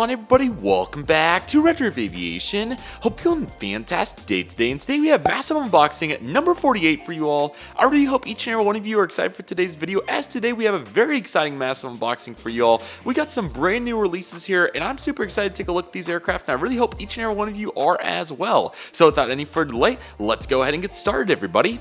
on, everybody? Welcome back to Redriveraviation. Hope you're having a fantastic day today. And today we have massive unboxing at number 48 for you all. I really hope each and every one of you are excited for today's video, as today we have a very exciting massive unboxing for you all. We got some brand new releases here, and I'm super excited to take a look at these aircraft, and I really hope each and every one of you are as well. So without any further delay, let's go ahead and get started, everybody.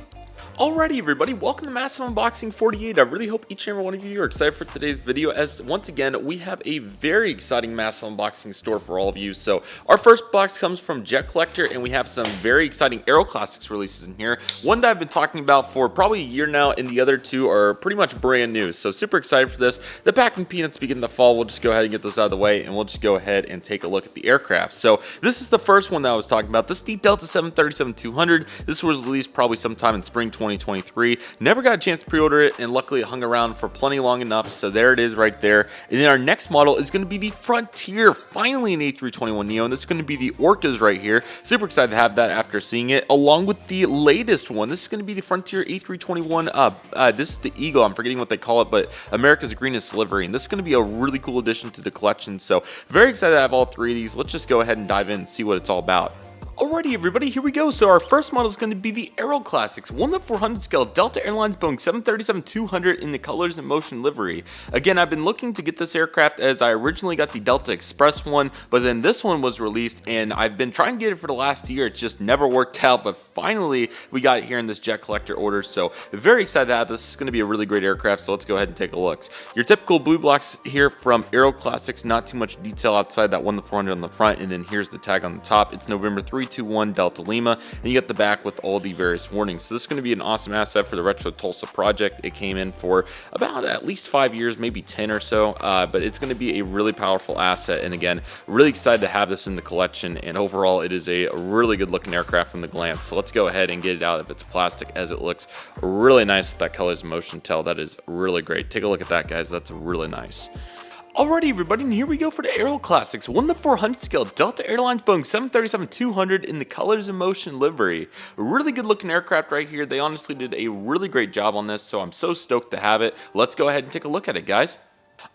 Alrighty, everybody, welcome to Massive Unboxing 48. I really hope each and every one of you are excited for today's video, as once again we have a very exciting Massive Unboxing store for all of you. So our first box comes from Jet Collector, and we have some very exciting Aero Classics releases in here. One that I've been talking about for probably a year now, and the other two are pretty much brand new. So super excited for this. The packing peanuts begin to fall. We'll just go ahead and get those out of the way, and we'll just go ahead and take a look at the aircraft. So this is the first one that I was talking about. This is the Delta 737-200. This was released probably sometime in spring 2023. Never got a chance to pre-order it, and luckily it hung around for plenty long enough, so there it is right there. And then our next model is going to be the Frontier, finally an A321neo, and this is going to be the Orcas right here. Super excited to have that after seeing it, along with the latest one. This is going to be the Frontier A321. This is the Eagle. I'm forgetting what they call it, but America's greenest livery, and this is going to be a really cool addition to the collection. So very excited to have all three of these. Let's just go ahead and dive in and see what it's all about. Alrighty, everybody, here we go. So our first model is going to be the Aero Classics 1:400 scale Delta Airlines Boeing 737-200 in the Colors in Motion livery. Again, I've been looking to get this aircraft, as I originally got the Delta Express one, but then this one was released, and I've been trying to get it for the last year. It just never worked out, but finally we got it here in this Jet Collector order. So very excited to have this. This is going to be a really great aircraft, so let's go ahead and take a look. Your typical blue blocks here from Aero Classics, not too much detail outside that 1:400 on the front, and then here's the tag on the top. It's November 321 Delta Lima, and you get the back with all the various warnings. So this is going to be an awesome asset for the Retro Tulsa project. It came in for about at least 5 years, maybe 10 or so, but it's going to be a really powerful asset. And again, really excited to have this in the collection, and overall it is a really good looking aircraft from the glance. So let's go ahead and get it out of its plastic, as it looks really nice with that Colors in Motion tail. That is really great. Take a look at that, guys. That's really nice. Alrighty, everybody, and here we go for the Aero Classics 1:400 scale Delta Airlines Boeing 737-200 in the Colors in Motion livery. A really good looking aircraft right here. They honestly did a really great job on this, so I'm so stoked to have it. Let's go ahead and take a look at it, guys.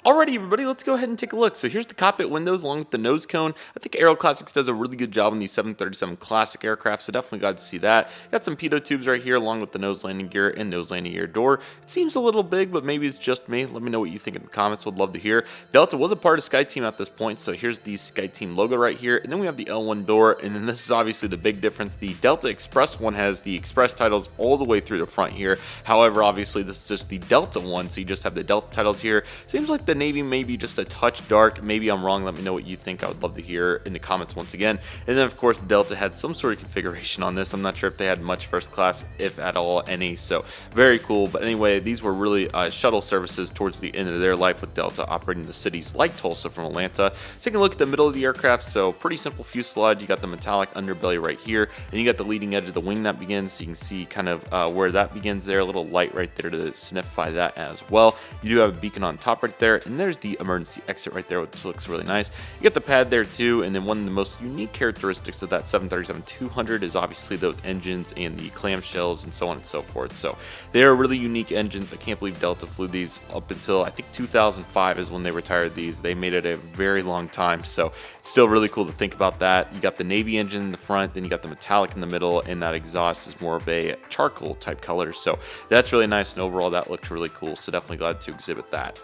Alrighty, everybody, let's go ahead and take a look. So here's the cockpit windows along with the nose cone. I think Aero Classics does a really good job on these 737 classic aircraft, so definitely glad to see that. Got some pitot tubes right here along with the nose landing gear and nose landing gear door. It seems a little big, but maybe it's just me. Let me know what you think in the comments. Would love to hear. Delta was a part of SkyTeam at this point, so here's the SkyTeam logo right here. And then we have the L1 door, and then this is obviously the big difference. The Delta Express one has the Express titles all the way through the front here. However, obviously this is just the Delta one, so you just have the Delta titles here. Seems like the Navy may be just a touch dark. Maybe I'm wrong. Let me know what you think. I would love to hear in the comments once again. And then of course Delta had some sort of configuration on this. I'm not sure if they had much first class, if at all any, so very cool. But anyway, these were really shuttle services towards the end of their life, with Delta operating the cities like Tulsa from Atlanta. Taking a look at the middle of the aircraft, so pretty simple fuselage. You got the metallic underbelly right here, and you got the leading edge of the wing that begins, so you can see kind of where that begins there. A little light right there to signify that as well. You do have a beacon on top right there, and there's the emergency exit right there, which looks really nice. You get the pad there too, and then one of the most unique characteristics of that 737-200 is obviously those engines and the clamshells and so on and so forth. So they're really unique engines. I can't believe Delta flew these up until I think 2005 is when they retired these. They made it a very long time, so it's still really cool to think about that. You got the Navy engine in the front, then you got the metallic in the middle, and that exhaust is more of a charcoal type color. So that's really nice, and overall that looked really cool. So definitely glad to exhibit that.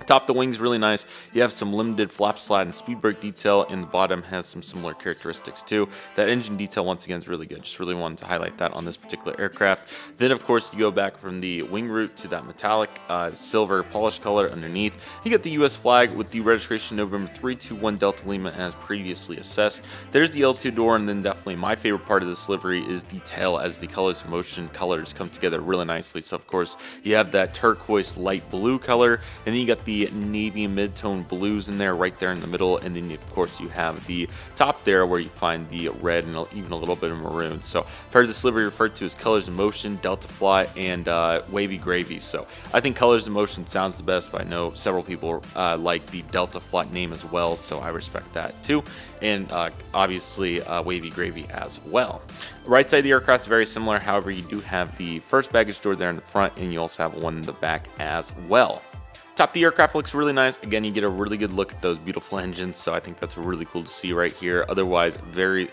Top of the wings really nice. You have some limited flap slide and speed brake detail, and the bottom has some similar characteristics too. That engine detail once again is really good. Just really wanted to highlight that on this particular aircraft. Then of course you go back from the wing root to that metallic silver polished color underneath. You get the US flag with the registration November 321 Delta Lima as previously assessed. There's the L2 door, and then definitely my favorite part of this livery is the tail, as the Colors in Motion colors come together really nicely. So of course you have that turquoise light blue color, and then you got the navy mid-tone blues in there right there in the middle, and then of course you have the top there where you find the red and even a little bit of maroon. So I've heard this livery referred to as Colors in Motion, Delta Fly, and Wavy Gravy. So I think Colors in Motion sounds the best, but I know several people like the Delta Fly name as well, so I respect that too. And obviously Wavy Gravy as well. Right side of the aircraft is very similar. However, you do have the first baggage door there in the front, and you also have one in the back as well. Top of the aircraft looks really nice. Again, you get a really good look at those beautiful engines, so I think that's really cool to see right here. Otherwise, very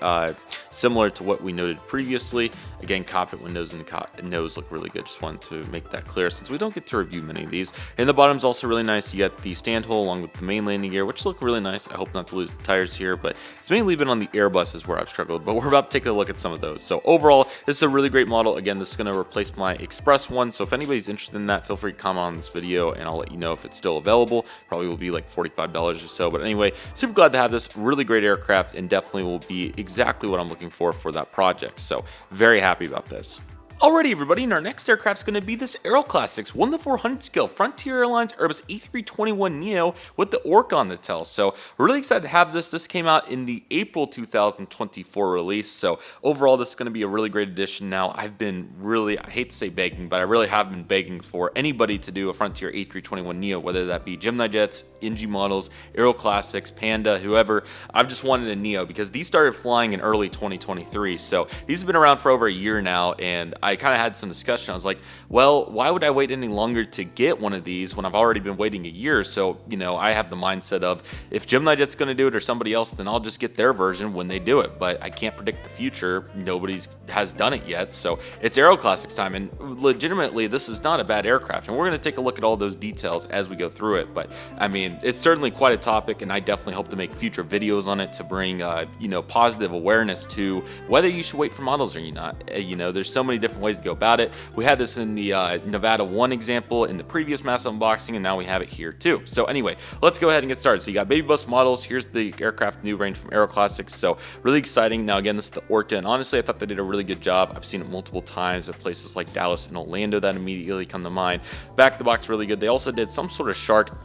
similar to what we noted previously. Again, cockpit windows and the nose look really good. Just wanted to make that clear since we don't get to review many of these. And the bottom's also really nice. You got the stand hole along with the main landing gear, which look really nice. I hope not to lose tires here, but it's mainly been on the Airbuses where I've struggled, but we're about to take a look at some of those. So overall, this is a really great model. Again, this is going to replace my Express one, so if anybody's interested in that, feel free to comment on this video and I'll let you know if it's still available. Probably will be like $45 or so, but anyway, super glad to have this. Really great aircraft and definitely will be exactly what I'm looking for that project, so very happy about this. Alrighty everybody, and our next aircraft is going to be this Aero Classics 1:400 scale Frontier Airlines Airbus A321neo with the Orca on the tail. So really excited to have this. This came out in the April 2024 release. So overall, this is going to be a really great addition. Now, I've been really, I hate to say begging, but I really have been begging for anybody to do a Frontier A321neo, whether that be GeminiJets, NG models, Aero Classics, Panda, whoever. I've just wanted a neo because these started flying in early 2023. So these have been around for over a year now, and I kind of had some discussion. I was like, well, why would I wait any longer to get one of these when I've already been waiting a year? So, you know, I have the mindset of if GeminiJet's going to do it or somebody else, then I'll just get their version when they do it. But I can't predict the future. Nobody's has done it yet. So it's Aero Classics time. And legitimately, this is not a bad aircraft. And we're going to take a look at all those details as we go through it. But I mean, it's certainly quite a topic, and I definitely hope to make future videos on it to bring, you know, positive awareness to whether you should wait for models or you not. You know, there's so many different ways to go about it. We had this in the Nevada 1 example in the previous massive unboxing, and now we have it here too. So anyway, let's go ahead and get started. So you got baby bus models. Here's the aircraft new range from Aero Classics. So really exciting. Now again, this is the Orca, and honestly, I thought they did a really good job. I've seen it multiple times at places like Dallas and Orlando that immediately come to mind. Back of the box, really good. They also did some sort of shark.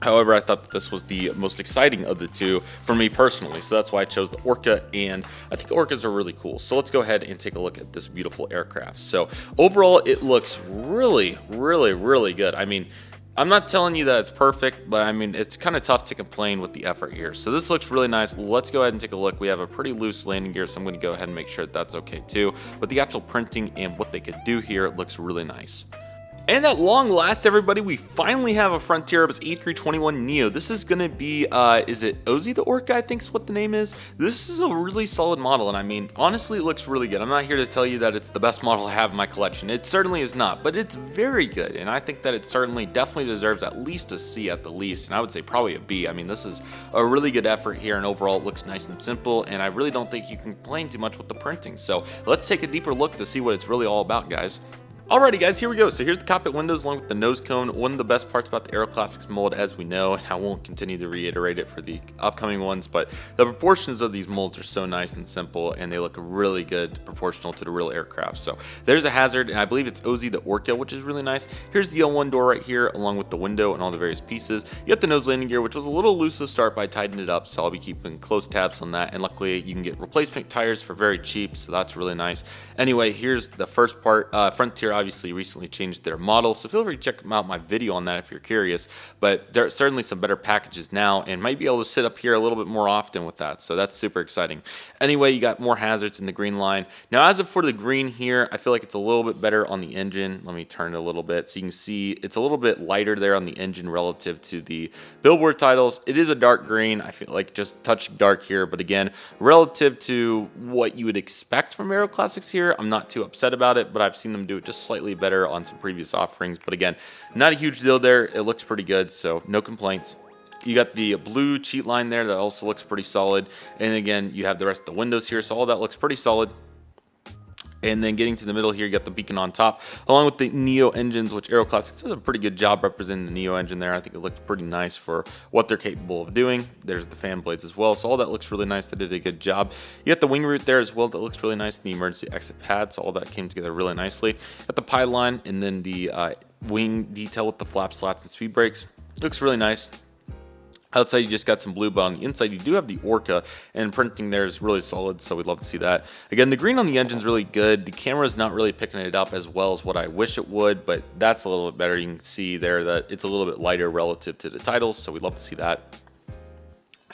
However, I thought that this was the most exciting of the two for me personally, so that's why I chose the Orca, and I think Orcas are really cool. So let's go ahead and take a look at this beautiful aircraft. So overall, it looks really, really, really good. I mean, I'm not telling you that it's perfect, but I mean, it's kind of tough to complain with the effort here. So this looks really nice. Let's go ahead and take a look. We have a pretty loose landing gear, so I'm going to go ahead and make sure that that's okay too. But the actual printing and what they could do here looks really nice. And at long last, everybody, we finally have a Frontier Airbus A321neo. This is going to be, is it Ozzy the Orca, I think is what the name is. This is a really solid model, and I mean, honestly, it looks really good. I'm not here to tell you that it's the best model I have in my collection. It certainly is not, but it's very good, and I think that it certainly definitely deserves at least a C at the least, and I would say probably a B. I mean, this is a really good effort here, and overall, it looks nice and simple, and I really don't think you can complain too much with the printing. So let's take a deeper look to see what it's really all about, guys. Alrighty guys, here we go. So here's the cockpit windows along with the nose cone. One of the best parts about the Aero Classics mold, as we know, and I won't continue to reiterate it for the upcoming ones, but the proportions of these molds are so nice and simple, and they look really good proportional to the real aircraft. So there's a hazard, and I believe it's Ozzy the Orca, which is really nice. Here's the L1 door right here, along with the window and all the various pieces. You got the nose landing gear, which was a little loose to start, but I tightened it up, so I'll be keeping close tabs on that, and luckily you can get replacement tires for very cheap, so that's really nice. Anyway, here's the first part. Frontier obviously recently changed their model, so feel free to check out my video on that if you're curious, but there are certainly some better packages now and might be able to sit up here a little bit more often with that, so that's super exciting. Anyway, you got more hazards in the green line. Now as of for the green here, I feel like it's a little bit better on the engine. Let me turn it a little bit so you can see it's a little bit lighter there on the engine relative to the billboard titles. It is a dark green. I feel like just touch dark here, but again, relative to what you would expect from Aero Classics here, I'm not too upset about it, but I've seen them do it just slightly better on some previous offerings. But again, not a huge deal there. It looks pretty good, so no complaints. You got the blue cheat line there that also looks pretty solid, and again you have the rest of the windows here, so all that looks pretty solid. And then getting to the middle here, you got the beacon on top, along with the Neo engines, which Aero Classics does a pretty good job representing the Neo engine there. I think it looks pretty nice for what they're capable of doing. There's the fan blades as well, so all that looks really nice. They did a good job. You got the wing root there as well. That looks really nice. The emergency exit pad, so all that came together really nicely. Got the pylon and then the wing detail with the flap slats and speed brakes. Looks really nice. Outside you just got some blue, but on the inside you do have the Orca, and printing there is really solid, so we'd love to see that. Again, the green on the engine is really good. The camera is not really picking it up as well as what I wish it would, but that's a little bit better. You can see there that it's a little bit lighter relative to the titles, so we'd love to see that.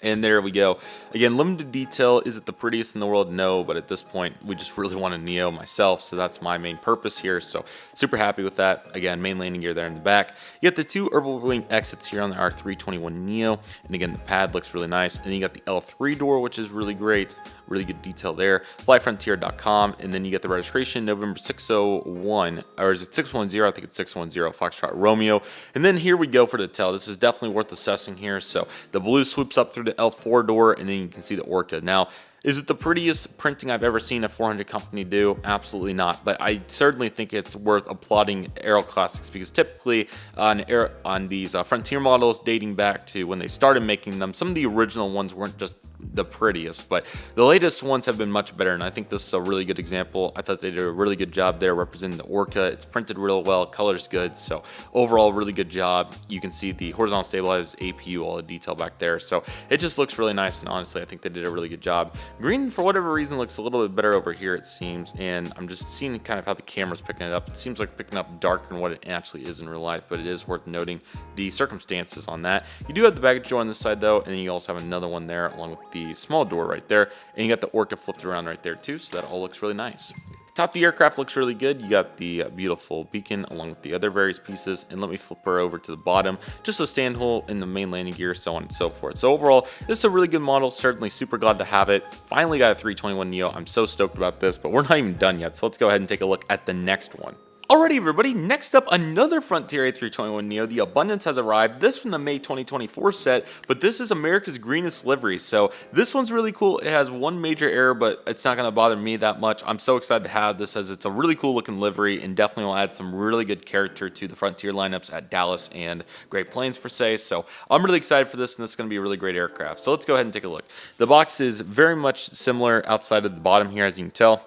And there we go. Again, limited detail. Is it the prettiest in the world? No, but at this point, we just really want a Neo myself, so that's my main purpose here. So super happy with that. Again, main landing gear there in the back. You got the two overwing exits here on the R321 Neo, and again, the pad looks really nice. And then you got the L3 door, which is really great. Really good detail there. Flyfrontier.com, and then you get the registration November 601, or is it 610? I think it's 610 Foxtrot Romeo. And then here we go for the tail. This is definitely worth assessing here. So the blue swoops up through the L4 door, and then you can see the Orca. Now, is it the prettiest printing I've ever seen a 400 company do? Absolutely not. But I certainly think it's worth applauding Aero Classics, because typically on these Frontier models dating back to when they started making them, some of the original ones weren't just the prettiest, but the latest ones have been much better, and I think this is a really good example. I thought they did a really good job there representing the Orca. It's printed real well, color's good, so overall really good job. You can see the horizontal stabilized APU, all the detail back there, so it just looks really nice, and honestly I think they did a really good job. Green, for whatever reason, looks a little bit better over here, it seems, and I'm just seeing kind of how the camera's picking it up. It seems like picking up darker than what it actually is in real life, but it is worth noting the circumstances on that. You do have the baggage door on this side though, and then you also have another one there along with the small door right there, and you got the Orca flipped around right there too, so that all looks really nice. Top of the aircraft looks really good. You got the beautiful beacon along with the other various pieces, and let me flip her over to the bottom, just a stand hole in the main landing gear, so on and so forth. So overall, this is a really good model. Certainly super glad to have it. Finally got a 321 Neo. I'm so stoked about this, but we're not even done yet, so let's go ahead and take a look at the next one. Alrighty everybody, next up another Frontier A321 Neo. The Abundance has arrived. This from the May 2024 set, but this is America's greenest livery. So this one's really cool. It has one major error, but it's not going to bother me that much. I'm so excited to have this, as it's a really cool looking livery and definitely will add some really good character to the Frontier lineups at Dallas and Great Plains per se. So I'm really excited for this, and this is going to be a really great aircraft. So let's go ahead and take a look. The box is very much similar outside of the bottom here, as you can tell.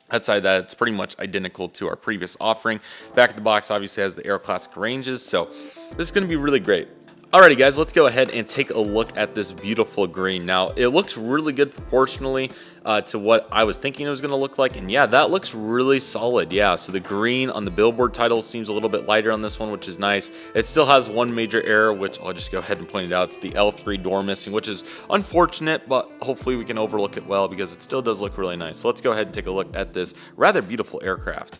Outside that, it's pretty much identical to our previous offering. Back of the box obviously has the Aero Classic ranges, so this is going to be really great. Alrighty guys, let's go ahead and take a look at this beautiful green. Now, it looks really good proportionally to what I was thinking it was going to look like, and yeah, that looks really solid. Yeah, so the green on the billboard title seems a little bit lighter on this one, which is nice. It still has one major error, which I'll just go ahead and point it out. It's the L3 door missing, which is unfortunate, but hopefully we can overlook it well, because it still does look really nice. So let's go ahead and take a look at this rather beautiful aircraft.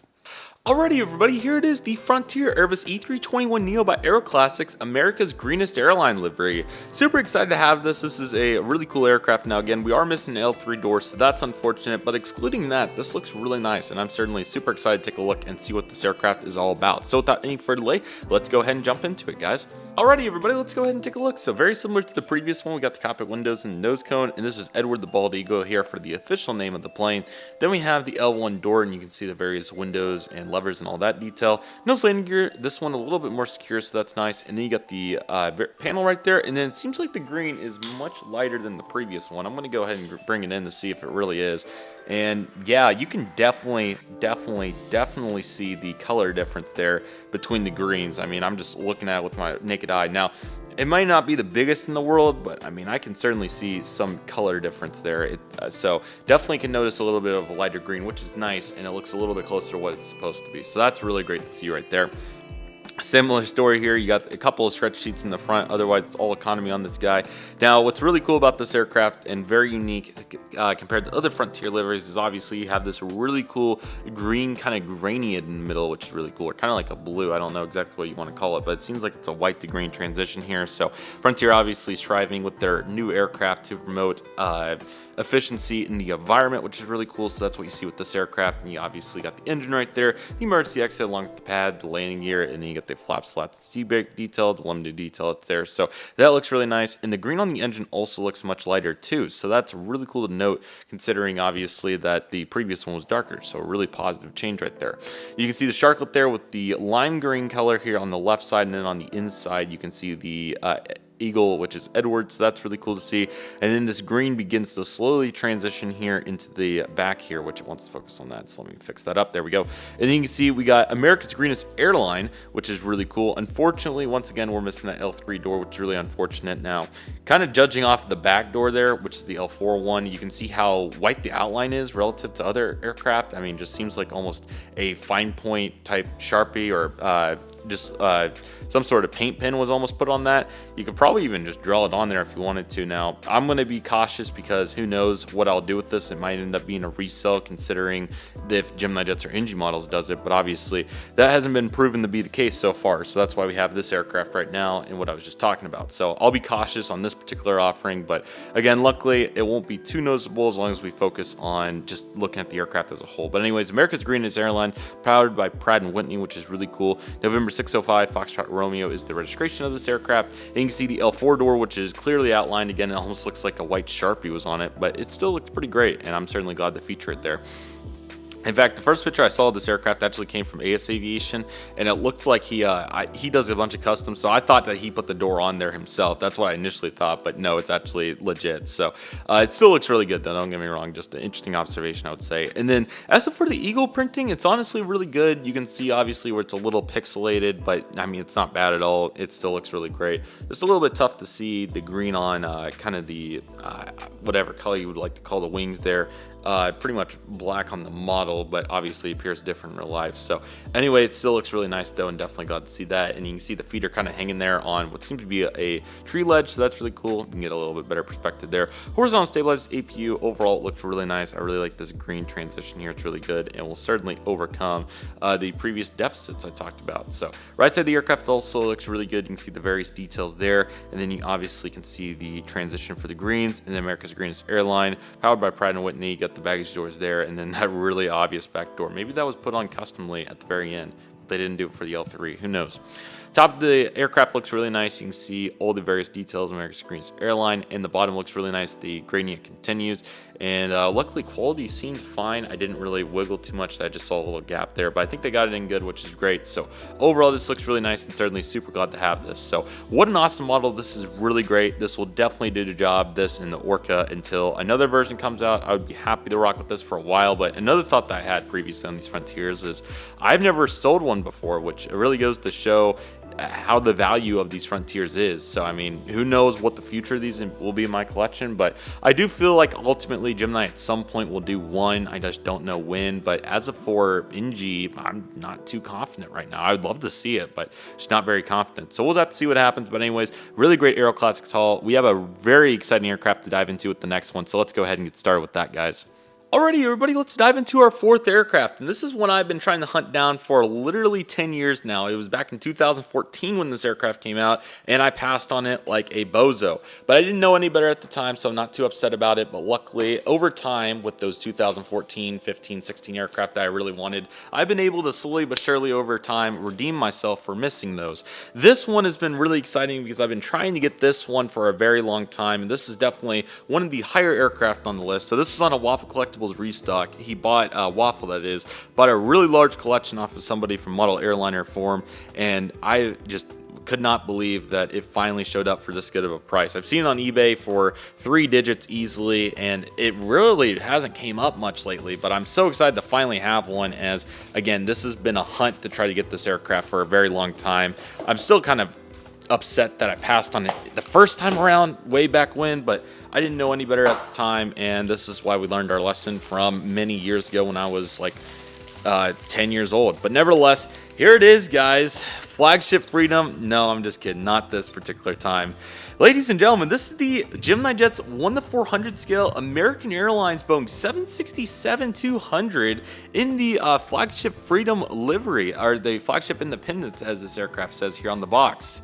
Alrighty everybody, here it is, the Frontier Airbus E321 Neo by Aero Classics, America's greenest airline livery. Super excited to have this. This is a really cool aircraft. Now again, we are missing an L3 door, so that's unfortunate, but excluding that, this looks really nice, and I'm certainly super excited to take a look and see what this aircraft is all about. So without any further delay, let's go ahead and jump into it, guys. Alrighty everybody, let's go ahead and take a look. So very similar to the previous one, we got the cockpit windows and the nose cone, and this is Edward the Bald Eagle here for the official name of the plane. Then we have the L1 door, and you can see the various windows and levers and all that detail. Nose landing gear, this one a little bit more secure, so that's nice. And then you got the panel right there, and then it seems like the green is much lighter than the previous one. I'm going to go ahead and bring it in to see if it really is. And yeah, you can definitely see the color difference there between the greens. I mean, I'm just looking at it with my naked eye. Now, it might not be the biggest in the world, but I mean, I can certainly see some color difference there. So definitely can notice a little bit of a lighter green, which is nice, and it looks a little bit closer to what it's supposed to be. So that's really great to see right there. Similar story here, you got a couple of stretch sheets in the front, otherwise it's all economy on this guy. Now, what's really cool about this aircraft and very unique compared to other Frontier liveries is obviously you have this really cool green kind of grainy in the middle, which is really cool, or kind of like a blue. I don't know exactly what you want to call it, but it seems like it's a white to green transition here. So Frontier obviously striving with their new aircraft to promote efficiency in the environment, which is really cool. So that's what you see with this aircraft. And you obviously got the engine right there, the emergency exit along with the pad, the landing gear, and then you got the flap slats, the seat detail, the limited detail it's there. So that looks really nice. And the green on the engine also looks much lighter too. So that's really cool to note, considering obviously that the previous one was darker. So a really positive change right there. You can see the sharklet there with the lime green color here on the left side, and then on the inside you can see the Eagle, which is Edward, so that's really cool to see. And then this green begins to slowly transition here into the back here, which it wants to focus on that, so let me fix that up. There we go. And then you can see we got America's greenest airline, which is really cool. Unfortunately, once again, we're missing that L3 door, which is really unfortunate. Now, kind of judging off the back door there, which is the L4 one, you can see how white the outline is relative to other aircraft. I mean, just seems like almost a fine point type Sharpie or just some sort of paint pen was almost put on that. You could probably even just draw it on there if you wanted to. Now, I'm going to be cautious because who knows what I'll do with this. It might end up being a resell, considering if GeminiJets or NG models does it, but obviously that hasn't been proven to be the case so far. So that's why we have this aircraft right now and what I was just talking about. So I'll be cautious on this particular offering, but again, luckily it won't be too noticeable as long as we focus on just looking at the aircraft as a whole. But anyways, America's Greenest Airline, powered by Pratt & Whitney, which is really cool. November 605 Foxtrot Romeo is the registration of this aircraft. And you can see the L4 door, which is clearly outlined. Again, it almost looks like a white Sharpie was on it, but it still looks pretty great, and I'm certainly glad to feature it there. In fact, the first picture I saw of this aircraft actually came from Aviation, and it looks like he does a bunch of customs, so I thought that he put the door on there himself. That's what I initially thought, but no, it's actually legit. So it still looks really good, though, don't get me wrong. Just an interesting observation, I would say. And then as for the eagle printing, it's honestly really good. You can see, obviously, where it's a little pixelated, but I mean, it's not bad at all. It still looks really great. It's a little bit tough to see the green on kind of the whatever color you would like to call the wings there. Pretty much black on the model, but obviously appears different in real life. So anyway, it still looks really nice though, and definitely glad to see that. And you can see the feet are kind of hanging there on what seems to be a tree ledge, so that's really cool. You can get a little bit better perspective there. Horizontal stabilized APU, overall it looks really nice. I really like this green transition here. It's really good and will certainly overcome the previous deficits I talked about. So right side of the aircraft also looks really good. You can see the various details there, and then you obviously can see the transition for the greens, and then America's Greenest Airline, powered by Pratt & Whitney. You got the baggage doors there, and then that really obvious back door. Maybe that was put on customly at the very end. They didn't do it for the L3. Who knows? Top of the aircraft looks really nice. You can see all the various details of America's Greenest Airline, and the bottom looks really nice. The gradient continues, and luckily quality seemed fine. I didn't really wiggle too much. I just saw a little gap there, but I think they got it in good, which is great. So overall, this looks really nice, and certainly super glad to have this. So what an awesome model. This is really great. This will definitely do the job, this and the Orca, until another version comes out. I would be happy to rock with this for a while. But another thought that I had previously on these Frontiers is I've never sold one before, which really goes to show how the value of these Frontiers is. So I mean, who knows what the future of these will be in my collection, but I do feel like ultimately Gemini at some point will do one. I just don't know when. But as of for NG, I'm not too confident right now. I would love to see it, but just not very confident. So we'll have to see what happens. But anyways, really great Aero Classics haul. We have a very exciting aircraft to dive into with the next one, so let's go ahead and get started with that, guys. Alrighty, everybody, let's dive into our fourth aircraft, and this is one I've been trying to hunt down for literally 10 years now. It was back in 2014 when this aircraft came out, and I passed on it like a bozo. But I didn't know any better at the time, so I'm not too upset about it. But luckily, over time, with those 2014, 15, 16 aircraft that I really wanted, I've been able to slowly but surely over time redeem myself for missing those. This one has been really exciting because I've been trying to get this one for a very long time, and this is definitely one of the higher aircraft on the list. So this is on a Waffle Collectibles restock. He bought Waffle, that is, bought a really large collection off of somebody from Model Airliner Forum, and I just could not believe that it finally showed up for this good of a price. I've seen it on eBay for 3 digits easily, and it really hasn't came up much lately, but I'm so excited to finally have one, as again, this has been a hunt to try to get this aircraft for a very long time. I'm still kind of upset that I passed on it the first time around way back when, but I didn't know any better at the time, and this is why we learned our lesson from many years ago when I was like 10 years old. But nevertheless, here it is, guys. Flagship Freedom. No, I'm just kidding. Not this particular time. Ladies and gentlemen, this is the GeminiJets 1:400 scale American Airlines Boeing 767-200 in the Flagship Freedom livery, or the Flagship Independence, as this aircraft says here on the box.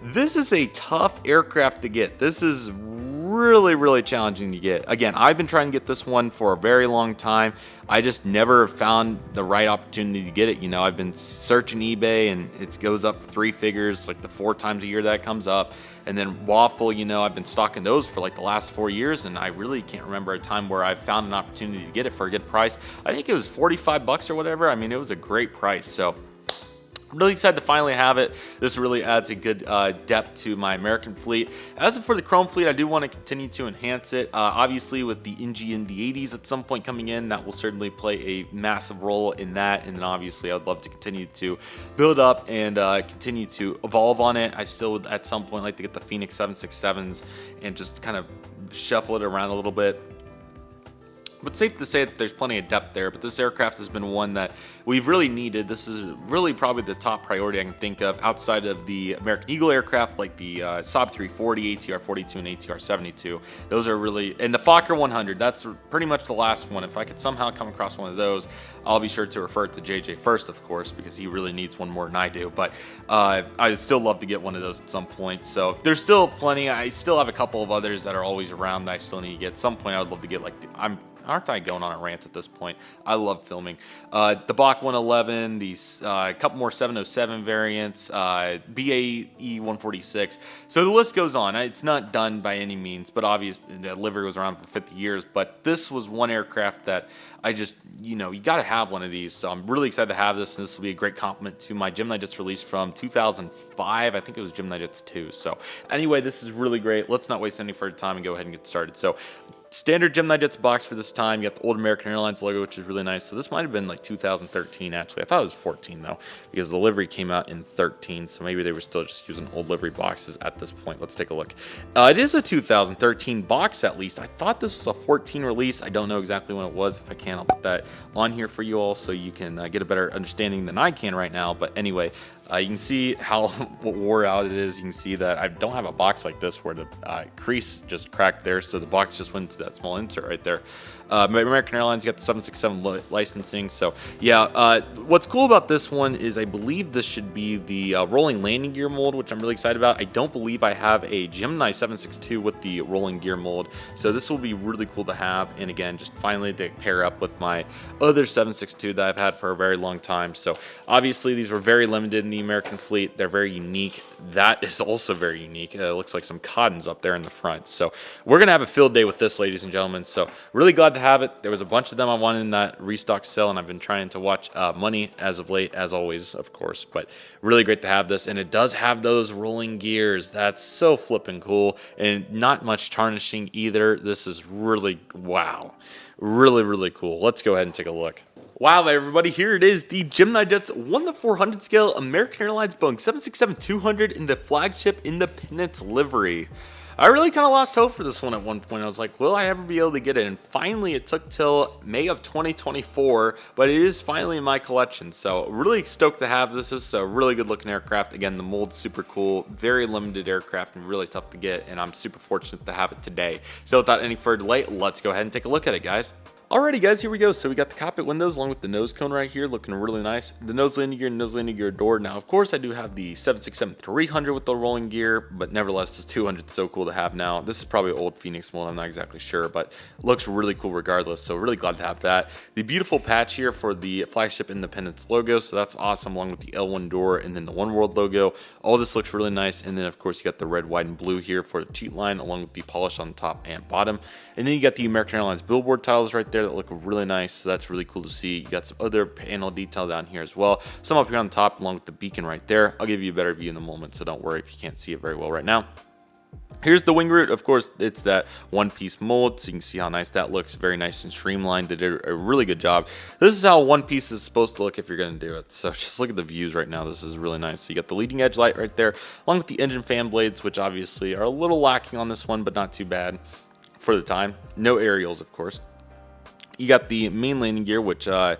This is a tough aircraft to get. This is really challenging to get. Again, I've been trying to get this one for a very long time. I just never found the right opportunity to get it. You know, I've been searching eBay, and it goes up 3 figures like the 4 times a year that it comes up. And then Waffle, you know, I've been stocking those for like the last 4 years, and I really can't remember a time where I've found an opportunity to get it for a good price. I think it was 45 bucks or whatever. I mean, it was a great price. So I'm really excited to finally have it. This really adds a good depth to my American fleet. As for the Chrome fleet, I do want to continue to enhance it. Obviously, with the NG in the 80s at some point coming in, that will certainly play a massive role in that. And then obviously, I would love to continue to build up and continue to evolve on it. I still would at some point like to get the Phoenix 767s and just kind of shuffle it around a little bit. But safe to say that there's plenty of depth there, but this aircraft has been one that we've really needed. This is really probably the top priority I can think of outside of the American Eagle aircraft like the Saab 340, ATR 42, and ATR 72. Those are really, and the Fokker 100, that's pretty much the last one. If I could somehow come across one of those, I'll be sure to refer to JJ first, of course, because he really needs one more than I do. But I'd still love to get one of those at some point. So there's still plenty. I still have a couple of others that are always around that I still need to get. At some point, I would love to get like, aren't I going on a rant at this point? I love filming. The Bach 111, these couple more 707 variants, BAE 146. So the list goes on. It's not done by any means, but obviously the livery was around for 50 years. But this was one aircraft that I just, you got to have one of these. So I'm really excited to have this, and this will be a great compliment to my GeminiJets release from 2005. I think it was GeminiJets 2. So anyway, this is really great. Let's not waste any further time and go ahead and get started. So standard GeminiJets box for this time. You got the old American Airlines logo, which is really nice. So this might have been like 2013, actually. I thought it was 14, though, because the livery came out in 13. So maybe they were still just using old livery boxes at this point. Let's take a look. It is a 2013 box, at least. I thought this was a 14 release. I don't know exactly when it was. If I can, I'll put that on here for you all so you can get a better understanding than I can right now. But anyway, you can see how wore out it is. You can see that I don't have a box like this where the crease just cracked there, so the box just went into that small insert right there. American Airlines got the 767 licensing. So yeah, what's cool about this one is I believe this should be the rolling landing gear mold, which I'm really excited about. I don't believe I have a Gemini 762 with the rolling gear mold, so this will be really cool to have. And again, just finally to pair up with my other 762 that I've had for a very long time. So obviously these were very limited in the American fleet. They're very unique. That is also very unique. It looks like some cottons up there in the front. So we're gonna have a field day with this, ladies and gentlemen. So really glad to have it. There was a bunch of them I wanted in that restock sale, and I've been trying to watch money as of late, as always, of course. But really great to have this, and it does have those rolling gears. That's so flipping cool, and not much tarnishing either. This is really, wow, really cool. Let's go ahead and take a look. Wow, everybody, here it is, the GeminiJets 1:400 scale American Airlines Boeing 767-200 in the flagship Independence livery. I really kind of lost hope for this one at one point. I was like, will I ever be able to get it? And finally, it took till May of 2024, but it is finally in my collection. So really stoked to have this. This is a really good looking aircraft. Again, the mold's super cool, very limited aircraft and really tough to get. And I'm super fortunate to have it today. So without any further delay, let's go ahead and take a look at it, guys. Alrighty guys, here we go. So we got the cockpit windows along with the nose cone right here, looking really nice. The nose landing gear and nose landing gear door. Now, of course, I do have the 767-300 with the rolling gear, but nevertheless, this 200 is so cool to have now. This is probably old Phoenix mold, I'm not exactly sure, but looks really cool regardless. So really glad to have that. The beautiful patch here for the flagship Independence logo, so that's awesome, along with the L1 door and then the One World logo. All this looks really nice. And then, of course, you got the red, white, and blue here for the cheat line, along with the polish on the top and bottom. And then you got the American Airlines billboard tiles right there that look really nice, so that's really cool to see. You got some other panel detail down here as well, some up here on the top along with the beacon right there. I'll give you a better view in a moment, so don't worry if you can't see it very well right now. Here's the wing root. Of course, it's that one-piece mold, so you can see how nice that looks. Very nice and streamlined. They did a really good job. This is how one piece is supposed to look if you're going to do it. So just look at the views right now. This is really nice. So you got the leading edge light right there, along with the engine fan blades, which obviously are a little lacking on this one, but not too bad for the time. No aerials, of course. You got the main landing gear, which I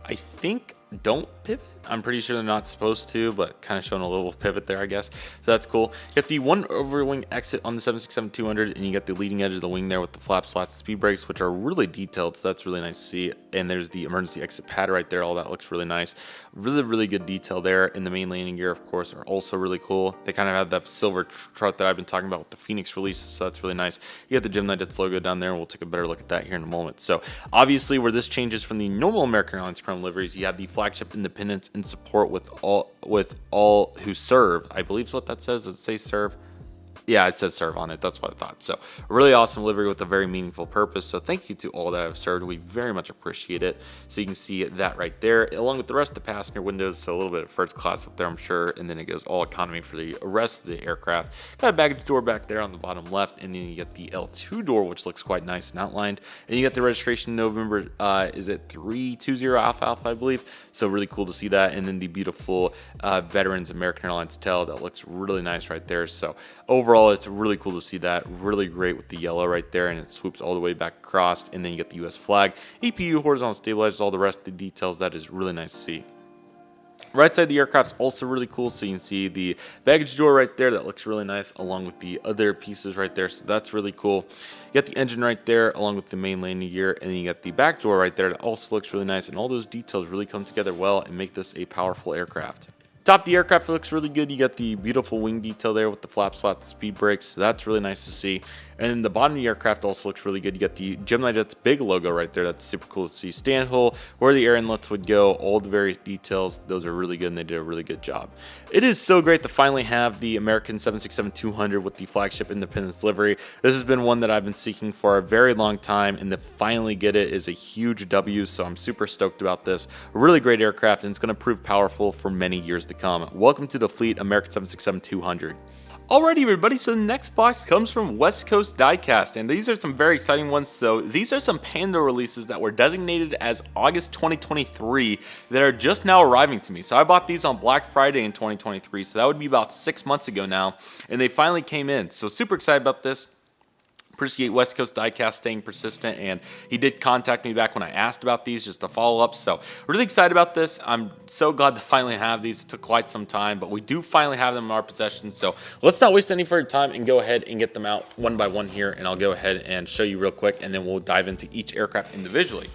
think don't pivot. I'm pretty sure they're not supposed to, but kind of showing a little pivot there, I guess. So that's cool. You got the one overwing exit on the 767-200, and you got the leading edge of the wing there with the flap slats and speed brakes, which are really detailed, so that's really nice to see. And there's the emergency exit pad right there. All that looks really nice. Really good detail there. And the main landing gear, of course, are also really cool. They kind of have that silver chart that I've been talking about with the Phoenix releases, so that's really nice. You got the GeminiJets logo down there, and we'll take a better look at that here in a moment. So obviously, where this changes from the normal American Airlines Chrome liveries, you have the flagship Independence in support with all who serve. I believe is what that says. Does it say serve? Yeah, it says serve on it. That's what I thought. So really awesome livery with a very meaningful purpose. So thank you to all that have served. We very much appreciate it. So you can see that right there, along with the rest of the passenger windows. So a little bit of first class up there, I'm sure. And then it goes all economy for the rest of the aircraft. Got a baggage door back there on the bottom left. And then you get the L2 door, which looks quite nice and outlined. And you got the registration November, is it 320 Alpha, I believe. So really cool to see that. And then the beautiful Veterans American Airlines tail that looks really nice right there. So overall, overall, it's really cool to see that. Really great with the yellow right there, and it swoops all the way back across, and then you get the US flag, APU, horizontal stabilizers, all the rest of the details. That is really nice to see. Right side of the aircraft's also really cool, so you can see the baggage door right there. That looks really nice, along with the other pieces right there, so that's really cool. You got the engine right there, along with the main landing gear, and then you got the back door right there that also looks really nice, and all those details really come together well and make this a powerful aircraft. Top of the aircraft looks really good. You got the beautiful wing detail there with the flap slot, the speed brakes. So that's really nice to see. And then the bottom of the aircraft also looks really good. You got the GeminiJets big logo right there. That's super cool to see. Stand hole, where the air inlets would go, all the various details. Those are really good, and they did a really good job. It is so great to finally have the American 767-200 with the flagship Independence livery. This has been one that I've been seeking for a very long time, and to finally get it is a huge W, so I'm super stoked about this. A really great aircraft, and it's going to prove powerful for many years to come. Welcome to the fleet, American 767-200. Alrighty everybody, so the next box comes from West Coast Diecast, and these are some very exciting ones. So these are some Panda releases that were designated as August 2023 that are just now arriving to me. So I bought these on Black Friday in 2023, so that would be about 6 months ago now, and they finally came in. So super excited about this. Appreciate West Coast Diecast staying persistent, and he did contact me back when I asked about these just to follow up. So really excited about this. I'm so glad to finally have these. It took quite some time, but we do finally have them in our possession. So let's not waste any further time and go ahead and get them out one by one here, and I'll go ahead and show you real quick, and then we'll dive into each aircraft individually.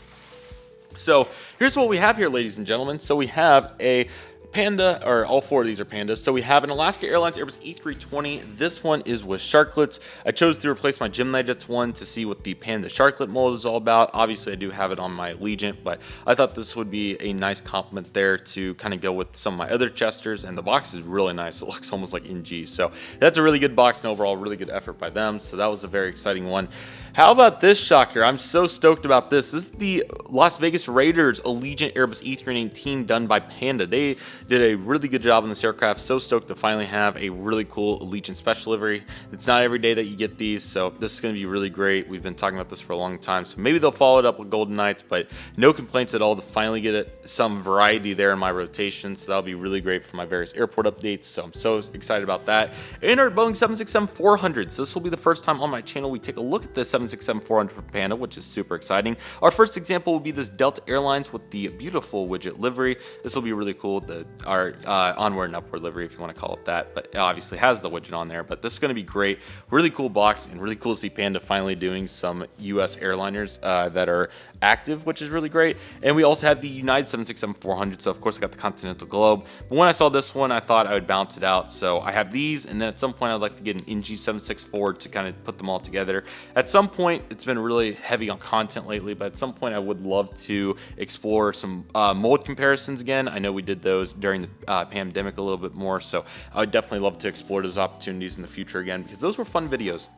So here's what we have here, ladies and gentlemen. So we have a Panda, or all four of these are Pandas. So we have an Alaska Airlines Airbus E320. This one is with sharklets. I chose to replace my GeminiJets one to see what the Panda sharklet mold is all about. Obviously, I do have it on my Allegiant, but I thought this would be a nice complement there to kind of go with some of my other Chesters, and the box is really nice. It looks almost like NG. So that's a really good box, and overall, really good effort by them. So that was a very exciting one. How about this shocker? I'm so stoked about this. This is the Las Vegas Raiders Allegiant Airbus E319 done by Panda. They did a really good job on this aircraft. So stoked to finally have a really cool Allegiant special livery. It's not every day that you get these, so this is going to be really great. We've been talking about this for a long time, so maybe they'll follow it up with Golden Knights, but no complaints at all to finally get some variety there in my rotation. So that'll be really great for my various airport updates. So I'm so excited about that. And our Boeing 767-400. So this will be the first time on my channel we take a look at this 767-400 from Panda, which is super exciting. Our first example will be this Delta Airlines with the beautiful widget livery. This will be really cool. Our onward and upward livery, if you want to call it that, but it obviously has the widget on there. But this is going to be great. Really cool box, and really cool to see Panda finally doing some US airliners that are active, which is really great. And we also have the United 767-400. So of course I got the Continental Globe, but when I saw this one, I thought I would bounce it out. So I have these, and then at some point I'd like to get an NG 764 to kind of put them all together. At some point, it's been really heavy on content lately, but at some point I would love to explore some mold comparisons again. I know we did those during the pandemic a little bit more, so I would definitely love to explore those opportunities in the future again, because those were fun videos.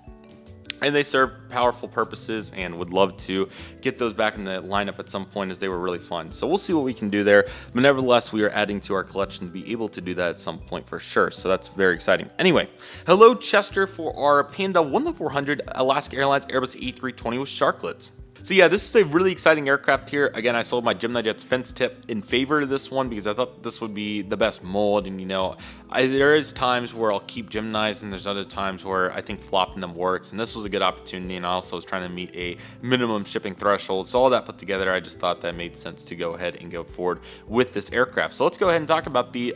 And they serve powerful purposes, and would love to get those back in the lineup at some point, as they were really fun. So we'll see what we can do there. But nevertheless, we are adding to our collection to be able to do that at some point for sure. So that's very exciting. Anyway, hello Chester for our Panda 1-400 Alaska Airlines Airbus E320 with sharklets. So yeah, this is a really exciting aircraft here. Again, I sold my GeminiJets fence tip in favor of this one because I thought this would be the best mold. And you know, there is times where I'll keep Geminis, and there's other times where I think flopping them works. And this was a good opportunity, and I also was trying to meet a minimum shipping threshold. So all that put together, I just thought that made sense to go ahead and go forward with this aircraft. So let's go ahead and talk about the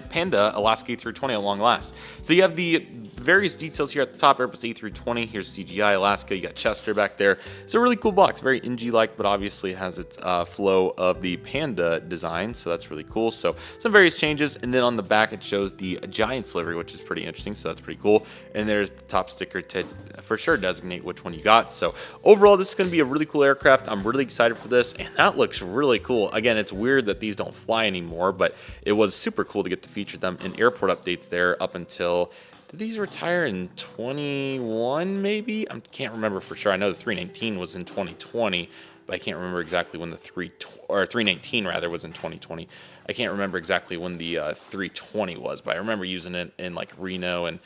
Panda Alaska A320 at long last. So you have the various details here at the top. Airbus A320, here's CGI Alaska, you got Chester back there. It's a really cool box, very NG-like, but obviously has its flow of the Panda design, so that's really cool. So some various changes, and then on the back it shows the Giants livery, which is pretty interesting, so that's pretty cool. And there's the top sticker to for sure designate which one you got. So overall, this is going to be a really cool aircraft. I'm really excited for this, and that looks really cool. Again, it's weird that these don't fly anymore, but it was super cool to get to feature them in airport updates there up until... Did these retire in 21 maybe? I can't remember for sure. I know the 319 was in 2020, but I can't remember exactly when the 319 rather was in 2020. I can't remember exactly when the 320 was, but I remember using it in like Reno and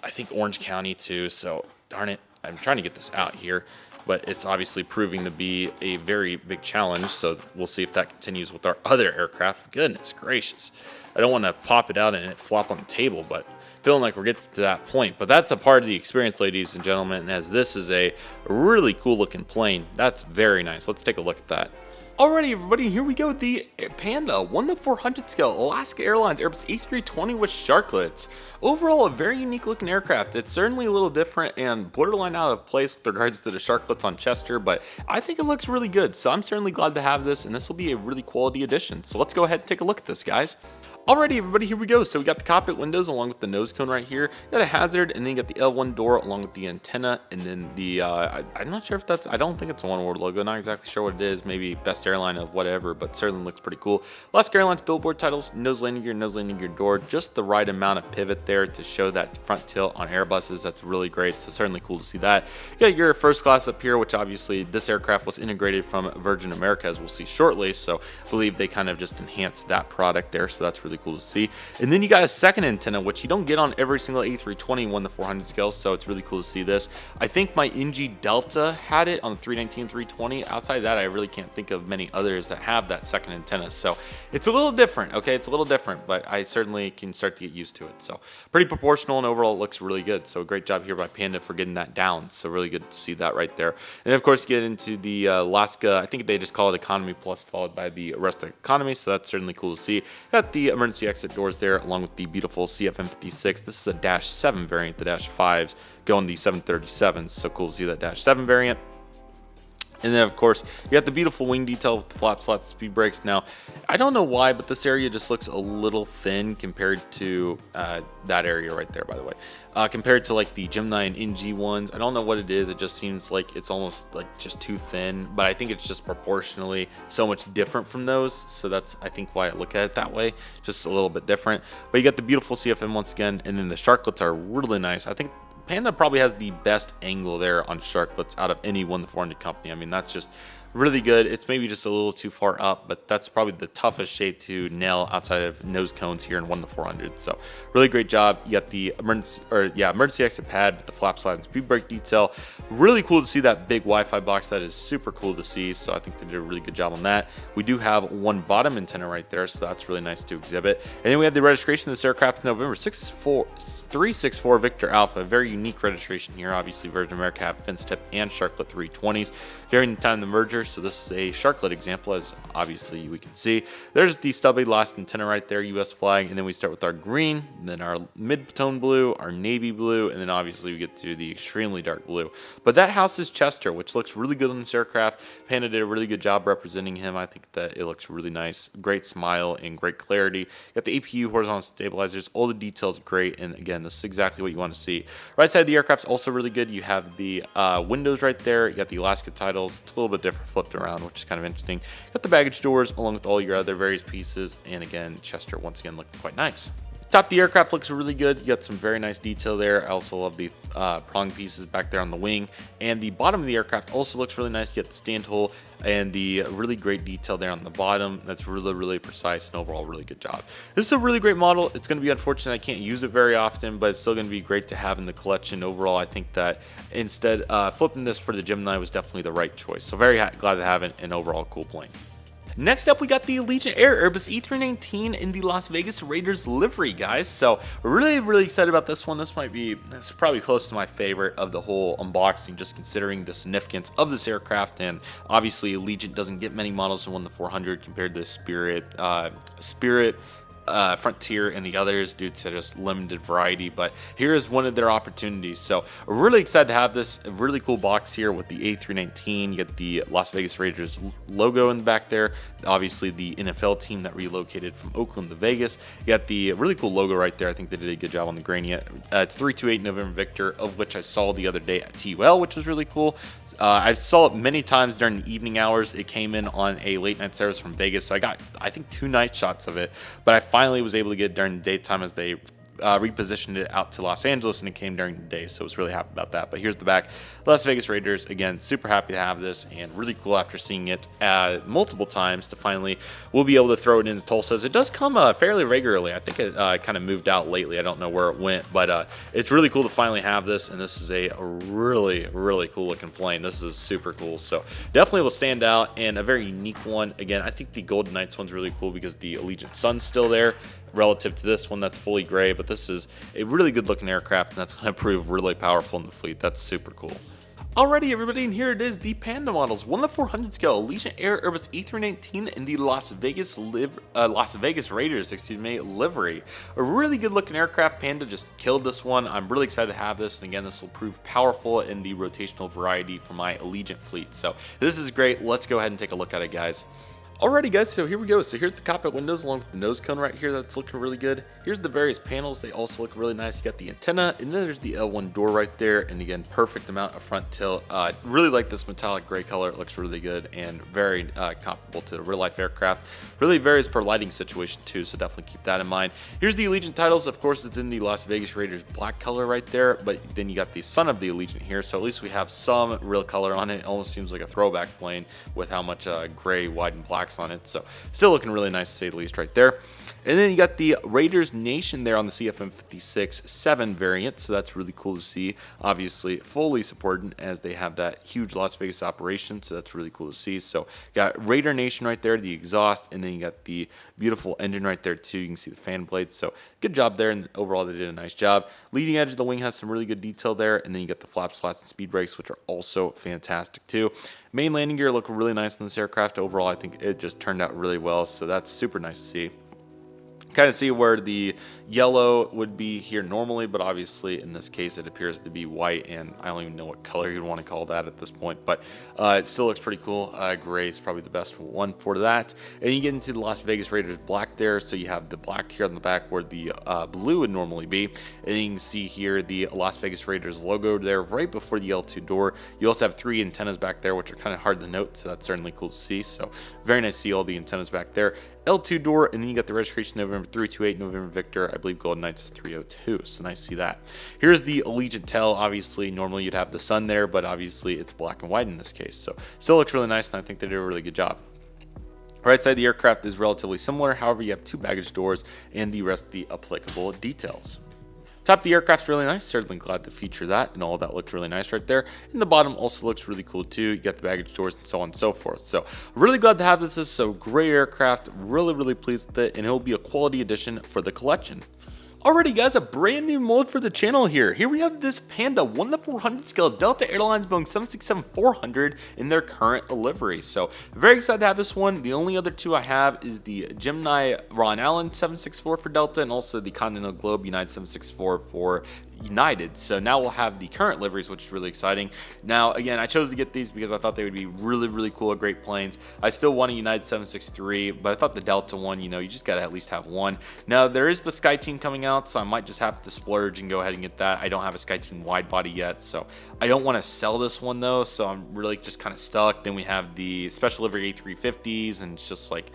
I think Orange County too. So darn it, I'm trying to get this out here. but it's obviously proving to be a very big challenge. So we'll see if that continues with our other aircraft. Goodness gracious. I don't want to pop it out and it flop on the table, but feeling like we're getting to that point. But that's a part of the experience, ladies and gentlemen. And as this is a really cool looking plane, that's very nice. Let's take a look at that. Alrighty, everybody, here we go with the Panda 1:400 scale Alaska Airlines Airbus A320 with sharklets. Overall, a very unique looking aircraft. It's certainly a little different and borderline out of place with regards to the sharklets on Chester, but I think it looks really good. So I'm certainly glad to have this, and this will be a really quality addition. So let's go ahead and take a look at this, guys. Alrighty, everybody, here we go. So we got the cockpit windows along with the nose cone right here. You got a hazard, and then you got the L1 door along with the antenna, and then the I'm not sure if that's, I don't think it's a One World logo. Not exactly sure what it is. Maybe best airline of whatever, but certainly looks pretty cool. Alaska Airlines billboard titles, nose landing gear door, just the right amount of pivot there to show that front tilt on Airbuses. That's really great. So certainly cool to see that. You got your first class up here, which obviously this aircraft was integrated from Virgin America, as we'll see shortly. So I believe they kind of just enhanced that product there. So that's really cool to see. And then you got a second antenna, which you don't get on every single A320 1:400 scale. So it's really cool to see this. I think my NG Delta had it on the 319, 320. Outside of that, I really can't think of many others that have that second antenna. So it's a little different. Okay, it's a little different, but I certainly can start to get used to it. So pretty proportional, and overall it looks really good. So great job here by Panda for getting that down. So really good to see that right there. And of course, get into the Alaska, I think they just call it Economy Plus, followed by the rest of Economy. So that's certainly cool to see. Got the emergency exit doors there, along with the beautiful CFM56. This is a -7 variant. The -5s go on the 737s. So cool to see that -7 variant. And then, of course, you got the beautiful wing detail with the flap slots, speed brakes. Now, I don't know why, but this area just looks a little thin compared to that area right there, by the way. Compared to like the Gemini and NG ones. I don't know what it is. It just seems like it's almost like just too thin, but I think it's just proportionally so much different from those. So that's, I think, why I look at it that way. Just a little bit different. But you got the beautiful CFM once again, and then the sharklets are really nice. I think Panda probably has the best angle there on sharklets out of any 1:400 company. I mean, that's just really good. It's maybe just a little too far up, but that's probably the toughest shape to nail outside of nose cones here in 1:400. So really great job. You got the emergency exit pad with the flap slide and speed brake detail. Really cool to see that big Wi-Fi box. That is super cool to see. So I think they did a really good job on that. We do have one bottom antenna right there, so that's really nice to exhibit. And then we have the registration of this aircraft, November 364 Victor Alpha. Very unique registration here. Obviously, Virgin America have fin tip and sharklet 320s during the time of the merger. So this is a sharklet example, as obviously we can see. There's the stubby last antenna right there, US flag, and then we start with our green, then our mid-tone blue, our navy blue, and then obviously we get to the extremely dark blue. But that house is Chester, which looks really good on this aircraft. Panda did a really good job representing him. I think that it looks really nice. Great smile and great clarity. Got the APU horizontal stabilizers. All the details great, and again, this is exactly what you want to see. Right side of the aircraft's also really good. You have the windows right there. You got the Alaska titles. It's a little bit different, flipped around, which is kind of interesting. Got the baggage doors along with all your other various pieces, and again, Chester once again looking quite nice. Top of the aircraft looks really good. You got some very nice detail there. I also love the prong pieces back there on the wing, and the bottom of the aircraft also looks really nice. You get the stand hole and the really great detail there on the bottom. That's really precise, and overall really good job. This is a really great model. It's going to be unfortunate I can't use it very often, but it's still going to be great to have in the collection. Overall, I think that instead flipping this for the Gemini was definitely the right choice. So very glad to have it, and overall cool plane. Next up, we got the Allegiant Air Airbus E319 in the Las Vegas Raiders livery, guys. So really excited about this one. This is probably close to my favorite of the whole unboxing, just considering the significance of this aircraft. And obviously, Allegiant doesn't get many models in 1:400 compared to Spirit, Frontier, and the others due to just limited variety, but here is one of their opportunities. So really excited to have this really cool box here with the A319. You get the Las Vegas Raiders logo in the back there, obviously the NFL team that relocated from Oakland to Vegas. You got the really cool logo right there. I think they did a good job on the gradient. It's 328 November Victor, of which I saw the other day at TUL, which was really cool. I saw it many times during the evening hours. It came in on a late night service from Vegas, so I got, I think, 2 night shots of it, but I finally was able to get it during the daytime as they repositioned it out to Los Angeles, and it came during the day, so I was really happy about that. But here's the back. Las Vegas Raiders, again, super happy to have this, and really cool after seeing it multiple times to finally we'll be able to throw it into Tulsa. It does come fairly regularly. I think it kind of moved out lately. I don't know where it went, but it's really cool to finally have this, and this is a really, really cool looking plane. This is super cool, so definitely will stand out, and a very unique one. Again, I think the Golden Knights one's really cool because the Allegiant Sun's still there relative to this one that's fully gray, but this is a really good looking aircraft, and that's going to prove really powerful in the fleet. That's super cool. Alrighty, everybody, and here it is, the Panda models. 1 to 400 scale Allegiant Air Airbus A319 in the Las Vegas Raiders, livery. A really good looking aircraft. Panda just killed this one. I'm really excited to have this, and again, this will prove powerful in the rotational variety for my Allegiant fleet. So this is great. Let's go ahead and take a look at it, guys. Alrighty, guys, so here we go. So here's the cockpit windows along with the nose cone right here. That's looking really good. Here's the various panels. They also look really nice. You got the antenna, and then there's the L1 door right there. And again, perfect amount of front tilt. Really like this metallic gray color. It looks really good and very comparable to the real life aircraft. Really varies per lighting situation too, so definitely keep that in mind. Here's the Allegiant titles. Of course, it's in the Las Vegas Raiders black color right there, but then you got the son of the Allegiant here. So at least we have some real color on it. It almost seems like a throwback plane with how much gray, white, and blacks on it. So still looking really nice to say the least right there. And then you got the Raiders Nation there on the CFM 56-7 variant, so that's really cool to see. Obviously fully supported as they have that huge Las Vegas operation, so that's really cool to see. So got Raider Nation right there, the exhaust, and then you got the beautiful engine right there too. You can see the fan blades, so good job there, and overall they did a nice job. Leading edge of the wing has some really good detail there, and then you got the flap slots and speed brakes, which are also fantastic too. Main landing gear look really nice on this aircraft. Overall, I think it just turned out really well, so that's super nice to see. Kind of see where the yellow would be here normally, but obviously in this case it appears to be white, and I don't even know what color you'd want to call that at this point, but it still looks pretty cool. Gray is probably the best one for that. And you get into the Las Vegas Raiders black there, so you have the black here on the back where the blue would normally be, and you can see here the Las Vegas Raiders logo there right before the L2 door. You also have 3 antennas back there, which are kind of hard to note, so that's certainly cool to see. So very nice to see all the antennas back there. L2 door, and then you got the registration November 328, November Victor. I believe Golden Knights is 302, so nice to see that. Here's the Allegiant tail. Obviously, normally you'd have the sun there, but obviously it's black and white in this case. So still looks really nice, and I think they did a really good job. Right side of the aircraft is relatively similar. However, you have 2 baggage doors and the rest of the applicable details. Top of the aircraft's really nice. Certainly glad to feature that, and all of that looks really nice right there. And the bottom also looks really cool too. You got the baggage doors and so on and so forth. So really glad to have this. This is a great aircraft. Really pleased with it, and it'll be a quality addition for the collection. Alrighty, guys, a brand new mold for the channel here. Here we have this Panda 1 to 400 scale Delta Airlines Boeing 767-400 in their current livery. So very excited to have this one. The only other 2 I have is the Gemini Ron Allen 764 for Delta, and also the Continental Globe United 764 for United. So now we'll have the current liveries, which is really exciting. Now, again, I chose to get these because I thought they would be really cool, great planes. I still want a United 763, but I thought the Delta one, you know, you just got to at least have one. Now, there is the Sky Team coming out, so I might just have to splurge and go ahead and get that. I don't have a Sky Team wide body yet, so I don't want to sell this one though, so I'm really just kind of stuck. Then we have the special livery A350s, and it's just like,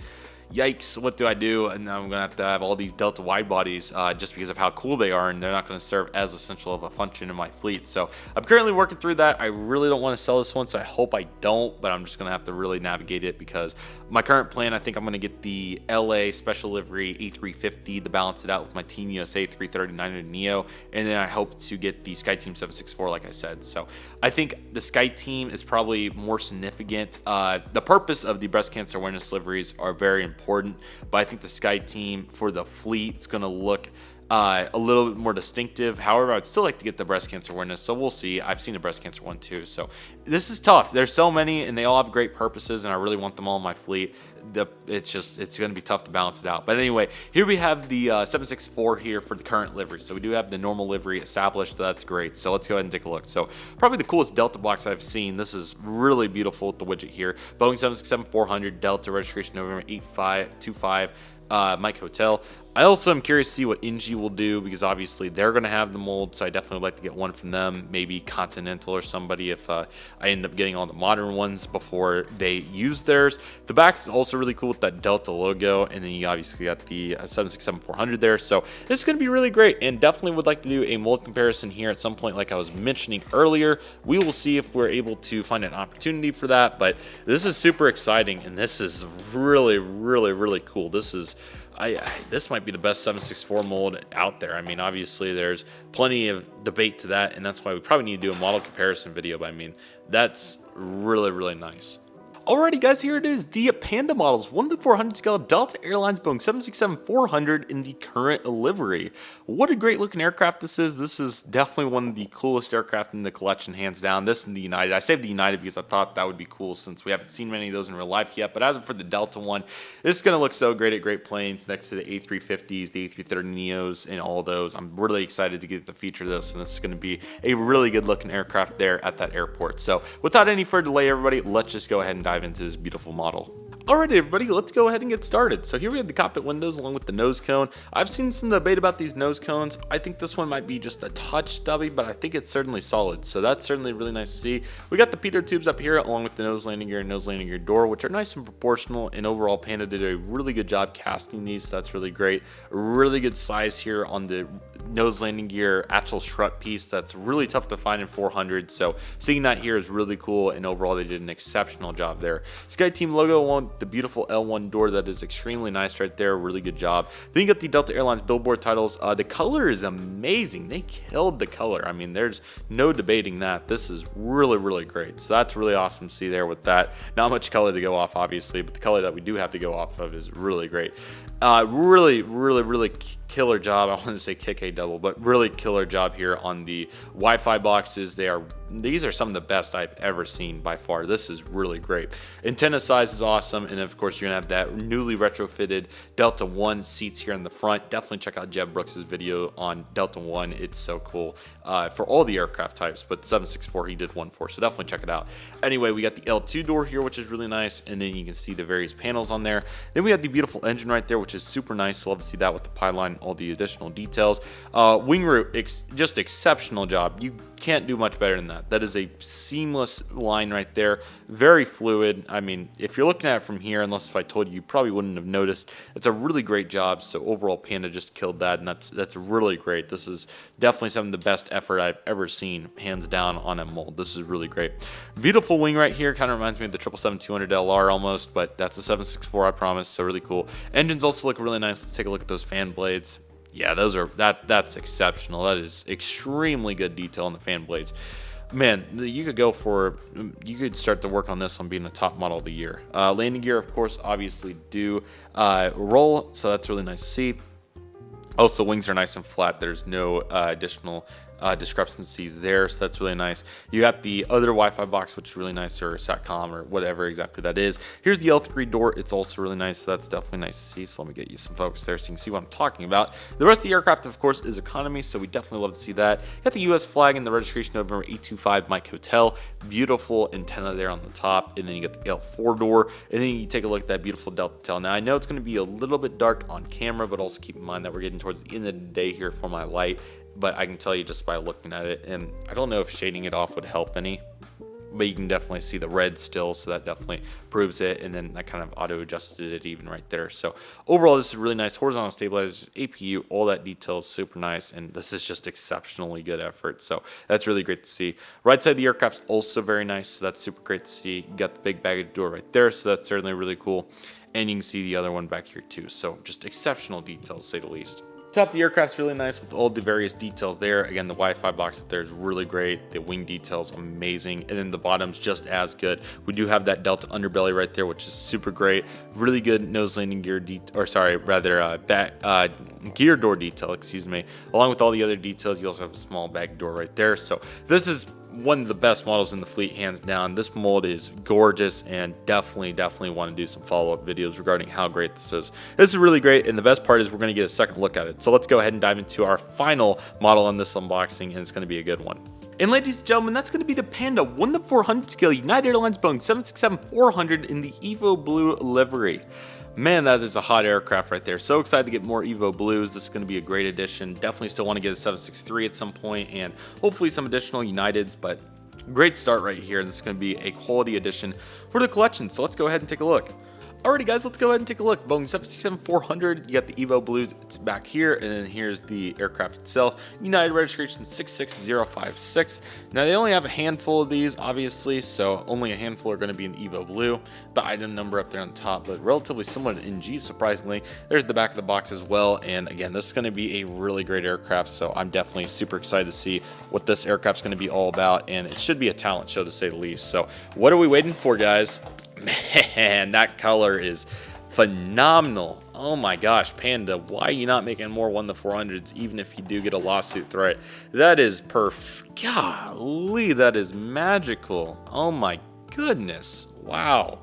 yikes, what do I do? And now I'm gonna have to have all these Delta wide bodies just because of how cool they are, and they're not going to serve as essential of a function in my fleet. So I'm currently working through that. I really don't want to sell this one, so I hope I don't, but I'm just gonna have to really navigate it, because my current plan, I think I'm gonna get the LA special livery A350 to balance it out with my Team USA 339 Neo, and then I hope to get the Sky Team 764 like I said. So I think the Sky Team is probably more significant. The purpose of the breast cancer awareness liveries are very important, but I think the Sky Team for the fleet is going to look a little bit more distinctive. However, I'd still like to get the breast cancer awareness, so we'll see. I've seen a breast cancer one too, so this is tough. There's so many, and they all have great purposes, and I really want them all in my fleet. It's going to be tough to balance it out. But anyway, here we have the 764 here for the current livery. So we do have the normal livery established. So that's great. So let's go ahead and take a look. So probably the coolest Delta box I've seen. This is really beautiful with the widget here. Boeing 767-400 Delta, registration November 8525. Mike Hotel. I also am curious to see what NG will do, because obviously they're going to have the mold, so I definitely would like to get one from them, maybe Continental or somebody if I end up getting all the modern ones before they use theirs. The back is also really cool with that Delta logo, and then you obviously got the 767-400 there, so this is going to be really great, and definitely would like to do a mold comparison here at some point like I was mentioning earlier. We will see if we're able to find an opportunity for that, but this is super exciting, and this is really, really, really cool. This might be the best 764 mold out there. I mean, obviously there's plenty of debate to that, and that's why we probably need to do a model comparison video, but I mean, that's really, really nice. Alrighty guys, here it is, the Panda models, 1:400 scale Delta Airlines Boeing 767-400 in the current livery. What a great looking aircraft this is. This is definitely one of the coolest aircraft in the collection, hands down. This and the United. I saved the United because I thought that would be cool since we haven't seen many of those in real life yet, but as for the Delta one, this is going to look so great at Great Plains next to the A350s, the A330neos, and all those. I'm really excited to get to feature this, and this is going to be a really good looking aircraft there at that airport. So without any further delay, everybody, let's just go ahead and dive into this beautiful model. Alright everybody, let's go ahead and get started. So here we have the cockpit windows along with the nose cone. I've seen some debate about these nose cones. I think this one might be just a touch stubby, but I think it's certainly solid. So that's certainly really nice to see. We got the pitot tubes up here along with the nose landing gear and nose landing gear door, which are nice and proportional, and overall Panda did a really good job casting these, so that's really great. A really good size here on the nose landing gear actual strut piece. That's really tough to find in 400, so seeing that here is really cool, and overall they did an exceptional job there. Sky Team logo along the beautiful L1 door, that is extremely nice right there, really good job. Then you got the Delta Airlines billboard titles. The color is amazing. They killed the color. I mean, there's no debating that. This is really, really great, so that's really awesome to see there with that. Not much color to go off obviously, but the color that we do have to go off of is really great. Really, really, really killer job. I want to say kick a double, but really killer job here on the Wi-Fi boxes. These are some of the best I've ever seen by far. This is really great. Antenna size is awesome, and of course you're gonna have that newly retrofitted Delta One seats here in the front. Definitely check out Jeb Brooks's video on Delta One. It's so cool for all the aircraft types, but 764 he did one for, so definitely check it out. Anyway, we got the L2 door here, which is really nice, and then you can see the various panels on there. Then we have the beautiful engine right there, which is super nice. So love to see that with the pylon, all the additional details. Wing root, just exceptional job. You can't do much better than that. That is a seamless line right there, very fluid. I mean, if you're looking at it from here, unless if I told you, you probably wouldn't have noticed. It's a really great job. So overall Panda just killed that, and that's really great. This is definitely some of the best effort I've ever seen, hands down, on a mold. This is really great. Beautiful wing right here, kind of reminds me of the 777-200 LR almost, but that's a 764, I promise. So really cool. Engines also look really nice. Let's take a look at those fan blades. Yeah, that's exceptional. That is extremely good detail on the fan blades. Man, you could start to work on this on being a top model of the year. Landing gear, of course, obviously do roll, so that's really nice to see. Also, wings are nice and flat. There's no additional discrepancies there, so that's really nice. You got the other Wi-Fi box, which is really nice, or SATCOM, or whatever exactly that is. Here's the L3 door. It's also really nice, so that's definitely nice to see. So let me get you some focus there so you can see what I'm talking about. The rest of the aircraft, of course, is economy, so we definitely love to see that. You got the US flag and the registration November 825 Mike Hotel. Beautiful antenna there on the top, and then you get the L4 door, and then you take a look at that beautiful Delta tail. Now, I know it's going to be a little bit dark on camera, but also keep in mind that we're getting towards the end of the day here for my light. But I can tell you just by looking at it, and I don't know if shading it off would help any, but you can definitely see the red still, so that definitely proves it, and then that kind of auto adjusted it even right there. So overall, this is really nice. Horizontal stabilizers, APU, all that detail is super nice, and this is just exceptionally good effort, so that's really great to see. Right side of the aircraft's also very nice, so that's super great to see. You got the big baggage door right there, so that's certainly really cool, and you can see the other one back here too, so just exceptional details, to say the least. Top of the aircraft's really nice with all the various details there. Again, the Wi-Fi box up there is really great. The wing details amazing, and then the bottom's just as good. We do have that Delta underbelly right there, which is super great. Really good nose landing gear gear door detail, excuse me. Along with all the other details, you also have a small bag door right there. So this is one of the best models in the fleet, hands down. This mold is gorgeous, and definitely want to do some follow-up videos regarding how great this is. This is really great, and the best part is we're going to get a second look at it. So let's go ahead and dive into our final model in this unboxing, and it's going to be a good one. And ladies and gentlemen, that's going to be the Panda 1:400 scale United Airlines Boeing 767-400 in the Evo Blue livery. Man, that is a hot aircraft right there. So excited to get more Evo Blues. This is going to be a great addition. Definitely still want to get a 763 at some point and hopefully some additional Uniteds, but great start right here. This is going to be a quality addition for the collection. So let's go ahead and take a look. Alrighty guys, let's go ahead and take a look. Boeing 767-400, you got the Evo Blue back here, and then here's the aircraft itself. United registration 66056. Now they only have a handful of these, obviously, so only a handful are going to be in Evo Blue. The item number up there on the top, but relatively similar to NG, surprisingly. There's the back of the box as well, and again, this is going to be a really great aircraft, so I'm definitely super excited to see what this aircraft's going to be all about, and it should be a talent show to say the least. So what are we waiting for, guys? Man, that color is phenomenal. Oh my gosh, Panda, why are you not making more 1-400s even if you do get a lawsuit threat? That is perfect. Golly, that is magical. Oh my goodness. Wow.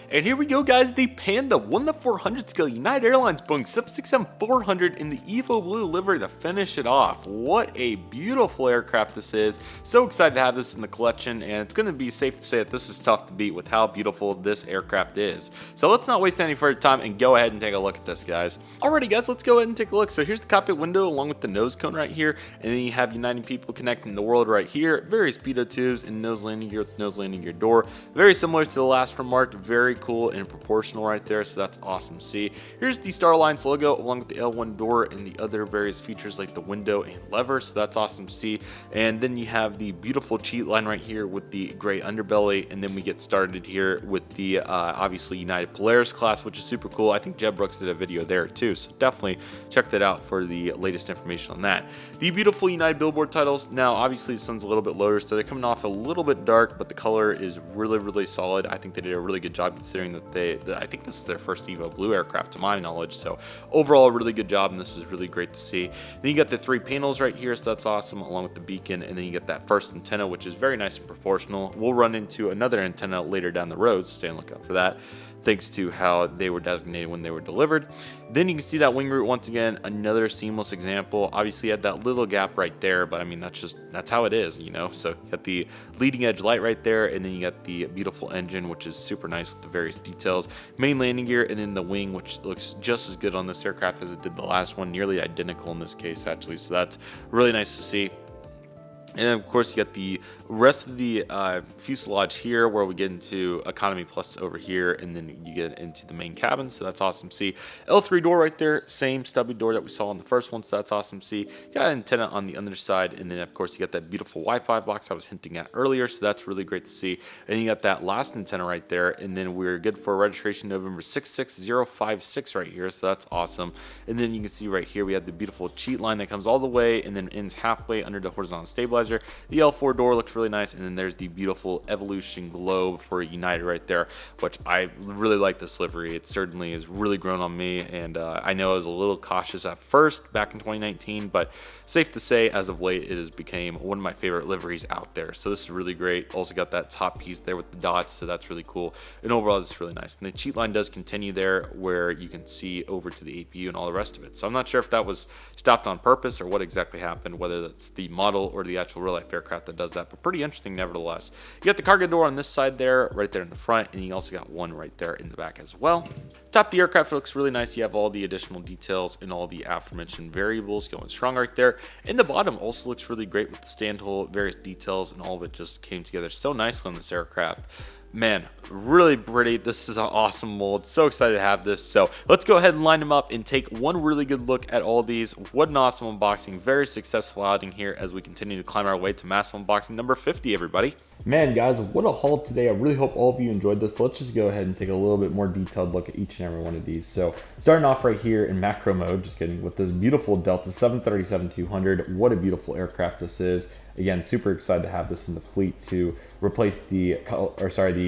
And here we go, guys, the Panda 1-400 scale United Airlines Boeing 767-400 in the Evo Blue livery to finish it off. What a beautiful aircraft this is. So excited to have this in the collection, and it's going to be safe to say that this is tough to beat with how beautiful this aircraft is. So let's not waste any further time and go ahead and take a look at this, guys. Alrighty, guys, let's go ahead and take a look. So here's the cockpit window along with the nose cone right here, and then you have uniting people connecting the world right here. Various pitot tubes and nose landing gear with nose landing gear door. Very similar to the last remark. Very cool and proportional right there, so that's awesome to see. Here's the Star Alliance logo along with the L1 door and the other various features like the window and lever, so that's awesome to see. And then you have the beautiful cheat line right here with the gray underbelly, and then we get started here with the obviously United Polaris class, which is super cool. I think Jeb Brooks did a video there too, so definitely check that out for the latest information on that. The beautiful United billboard titles. Now obviously the sun's a little bit lower, so they're coming off a little bit dark, but the color is really solid. I think they did a really good job considering that I think this is their first Evo Blue aircraft to my knowledge, so overall really good job, and this is really great to see. Then you got the 3 panels right here, so that's awesome, along with the beacon, and then you get that first antenna, which is very nice and proportional. We'll run into another antenna later down the road, so stay on the lookout for that, thanks to how they were designated when they were delivered. Then you can see that wing root once again, another seamless example. Obviously you had that little gap right there, but I mean that's how it is, you know. So you got the leading edge light right there, and then you got the beautiful engine, which is super nice with the various details, main landing gear, and then the wing, which looks just as good on this aircraft as it did the last one, nearly identical in this case actually, so that's really nice to see. And then of course you got the rest of the fuselage here, where we get into economy plus over here, and then you get into the main cabin, so that's awesome to see. L3 door right there, same stubby door that we saw on the first one, so that's awesome to see. You got an antenna on the underside, and then of course you got that beautiful Wi-Fi box I was hinting at earlier, so that's really great to see. And you got that last antenna right there, and then we're good for registration November 66056 right here, so that's awesome. And then you can see right here we have the beautiful cheat line that comes all the way and then ends halfway under the horizontal stabilizer. The L4 door looks really nice, and then there's the beautiful Evolution globe for United right there, which I really like this livery. It certainly has really grown on me, and I know I was a little cautious at first back in 2019, but safe to say as of late it has become one of my favorite liveries out there. So this is really great. Also got that top piece there with the dots, so that's really cool, and overall it's really nice. And the cheat line does continue there where you can see over to the APU and all the rest of it. So I'm not sure if that was stopped on purpose or what exactly happened, whether that's the model or the actual real life aircraft that does that, but pretty interesting nevertheless. You got the cargo door on this side there, right there in the front, and you also got one right there in the back as well. Top of the aircraft looks really nice. You have all the additional details and all the aforementioned variables going strong right there. And the bottom also looks really great with the stand hole, various details, and all of it just came together so nicely on this aircraft. Man, really pretty. This is an awesome mold. So excited to have this. So let's go ahead and line them up and take one really good look at all these. What an awesome unboxing. Very successful outing here as we continue to climb our way to massive unboxing number 50, everybody. Man, guys, what a haul today. I really hope all of you enjoyed this. Let's just go ahead and take a little bit more detailed look at each and every one of these. So starting off right here in macro mode, just kidding, with this beautiful Delta 737-200. What a beautiful aircraft this is. Again, super excited to have this in the fleet to replace the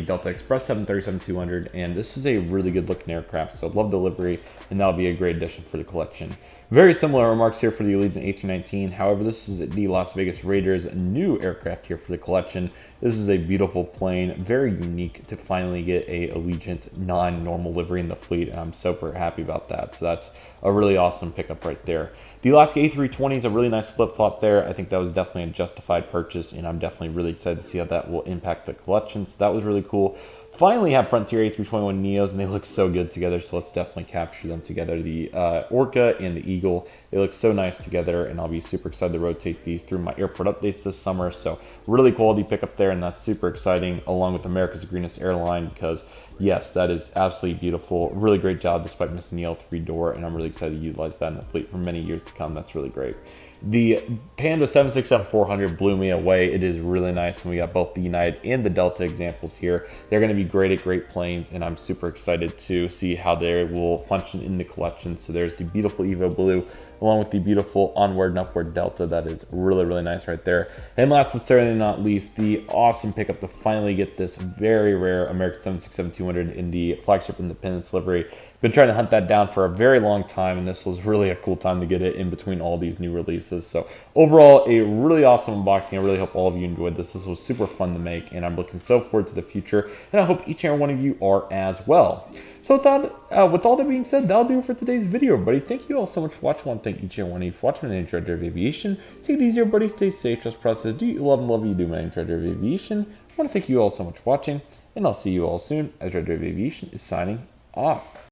Delta Express 737-200, and this is a really good looking aircraft, so love the livery, and that'll be a great addition for the collection. Very similar remarks here for the Allegiant A319. However, this is the Las Vegas Raiders new aircraft here for the collection. This is a beautiful plane, very unique to finally get a Allegiant non-normal livery in the fleet, and I'm super happy about that. So that's a really awesome pickup right there. The Alaska A320 is a really nice flip-flop there. I think that was definitely a justified purchase, and I'm definitely really excited to see how that will impact the collection. So that was really cool. finally have Frontier A321 Neos, and they look so good together, so let's definitely capture them together. The Orca and the Eagle, they look so nice together, and I'll be super excited to rotate these through my airport updates this summer. So really quality pickup there, and that's super exciting, along with America's Greenest Airline, because yes, that is absolutely beautiful. Really great job despite missing the L3 door, and I'm really excited to utilize that in the fleet for many years to come. That's really great. The Panda 767-400 blew me away. It is really nice, and we got both the United and the Delta examples here. They're going to be great at great planes, and I'm super excited to see how they will function in the collection. So there's the beautiful Evo Blue, along with the beautiful onward and upward Delta. That is really, really nice right there. And last but certainly not least, the awesome pickup to finally get this very rare American 767-200 in the flagship Independence livery. Been trying to hunt that down for a very long time, and this was really a cool time to get it in between all these new releases. So overall, a really awesome unboxing. I really hope all of you enjoyed this. This was super fun to make, and I'm looking so forward to the future, and I hope each and every one of you are as well. So with all that being said, that'll do it for today's video, everybody. Thank you all so much for watching. I want to thank each and every one of you for watching. My name is Redriveraviation. Take it easy, everybody. Stay safe. Trust process. Do you love and love you do. My name is Redriveraviation. I want to thank you all so much for watching, and I'll see you all soon as Redriveraviation is signing off.